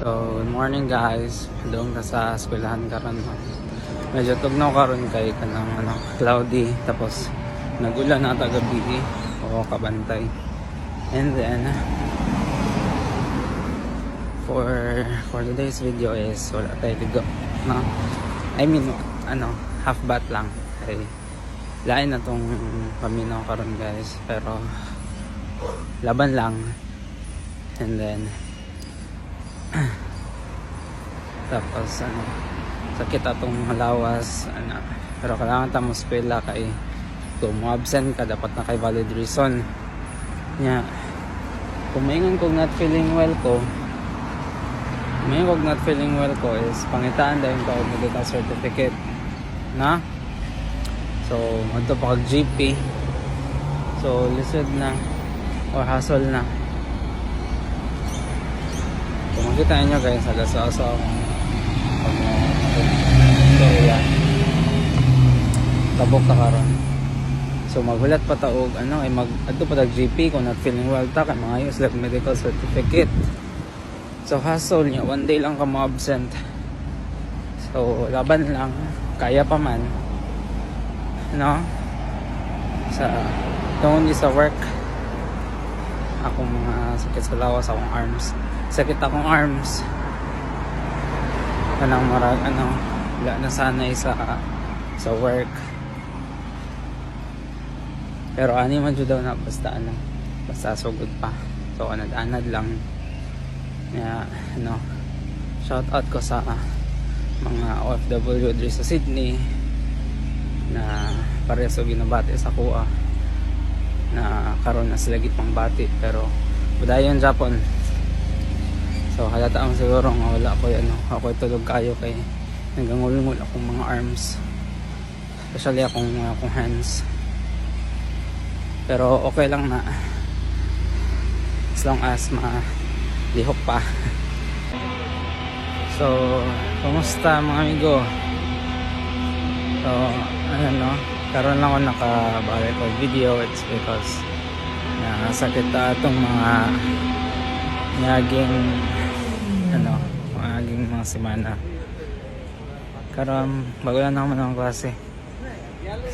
So, good morning guys. Doon ka sa eskwelahan karon. Medyo tugnaw karon kay kanang cloudy tapos nagulan na ta gabi o kabantay. And then for today's video is wala tayo ligo, no? I mean, half bath lang. Kay lain na tong paminaw karon guys, pero laban lang. And then tapos sakit atong lawas pero kailangan ta mo eskwela kay kung mo absent ka dapat na kay valid reason nya. Kung maingon kog not feeling well ko is pangitaan dahil ka og medical certificate na. So madto pa kag GP, so lisod na or hassle na. Kung makita nyo guys, alas-asa akong storya tabok ka karon. So maghulat pa taog mag-adto pa tag GP kung not feeling well ta kay mga use like medical certificate. So hassle niya, one day lang ka ma-absent. So laban lang, kaya pa man, no? Only sa work akong mga sakit sa lawas, akong arms, sakit akong arms kanang marag wala na sanay sa work, pero ani man jud daw na basta sugod pa. So anad lang ya, shout out ko sa mga OFW diri sa Sydney na parehas og ginabati sa kuha na karon na sila gitpang bati pero budayon Japon. So halata ang siguro nga wala ko ako tulog kayo kay nagangulungol akong mga arms, especially akong hands, pero okay lang na as long as malihok pa. So kumusta mga amigo? So karon lang ako nakabalik ko video. It's because nasakit atong mga naging mga semana karon bago lang naman ang klase.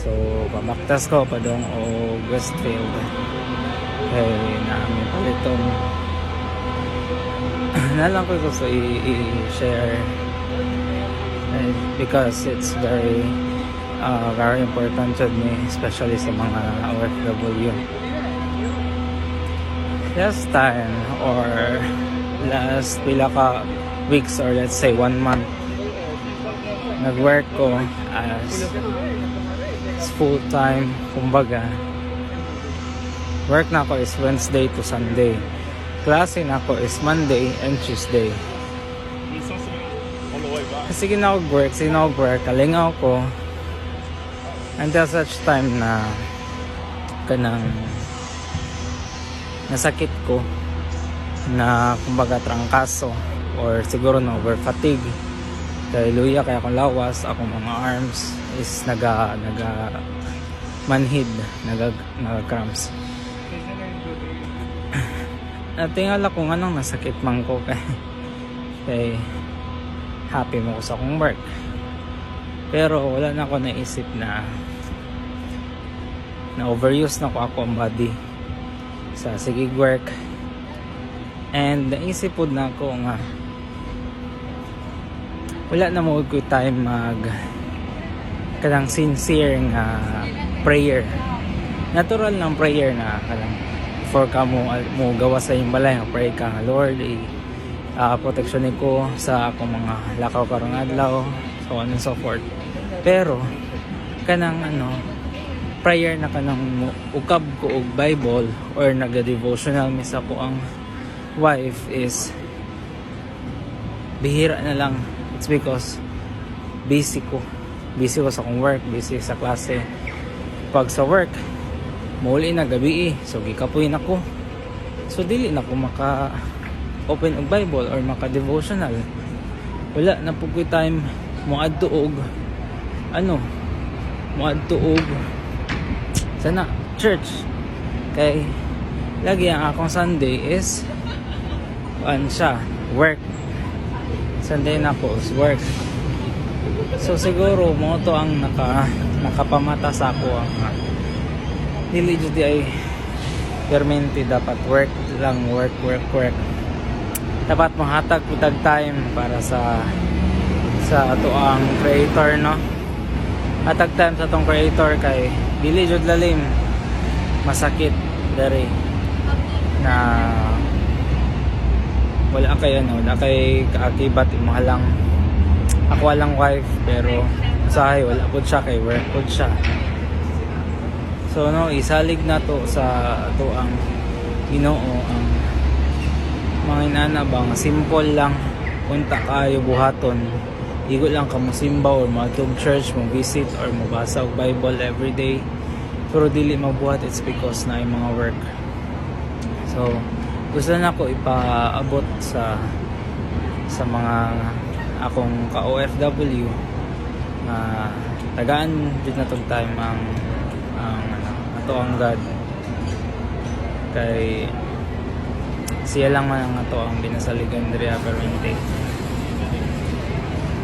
So pamaktas ko pa dong o Westfield kay namin palitong nalang ko gusto i-share because it's very important to me, especially sa mga OFW. Last time or last pila ka weeks or let's say 1 month nag-work ko as full time. Kumbaga work na ako is Wednesday to Sunday, klase na ako is Monday and Tuesday. Sige na work, kalingaw ko until such time na kanang nasakit ko na kumbaga trangkaso or siguro na over fatigue kay luya kaya akong lawas, akong mga arms is naga manhid, naga cramps. Natingala ko nasakit man ko kay happy mo ko sa akong work, pero wala na ako naisip na overuse na ko ako ang body sa sigig work. And naisip po na ako nga wala na mo ko time kadang sincere nga prayer, natural ng prayer na kadang before ka mo gawa sa iyong balay, pray ka nga Lord proteksyonin ko sa akong mga lakaw karong adlaw, so on and so forth. Pero kanang prayer na kanang ukab ko og Bible or naga-devotional misa ko ang wife is bihira na lang. It's because busy ko sa akong work, busy sa klase. Pag sa work muli na gabi so gikapoy ako, so dili na ko maka open og Bible or maka devotional. Wala na pug time moadto og sana church kay lagi ang akong Sunday is work. Sunday na ko is work. So siguro mo to ang nakapamata sa ako ang dili jud ay permanente, dapat work lang, work. Dapat mahatag putag time para sa ato ang creator, no? Hatag time sa atong creator kay dili jud lalim, masakit dere na wala kay kaakibat imahalang ako walang wife pero usahay wala pud siya kay work pud siya. So no, isalig na to sa ato ang Ginoo ang mga inana bang simple lang, unta kayo buhaton, igo lang ka mo simba or mag-tug church, mo visit or mabasa og Bible every day, pero dili mabuhat, it's because na yung mga work. So gusto na ko ipaabot sa mga akong ka-OFW na tagaan dito na tong time ang ato ang God, kay siya lang man ang ato ang binasaligan diri permanente,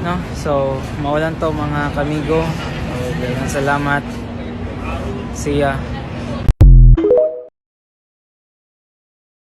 no? So maulan to mga kamigo, daghang salamat siya.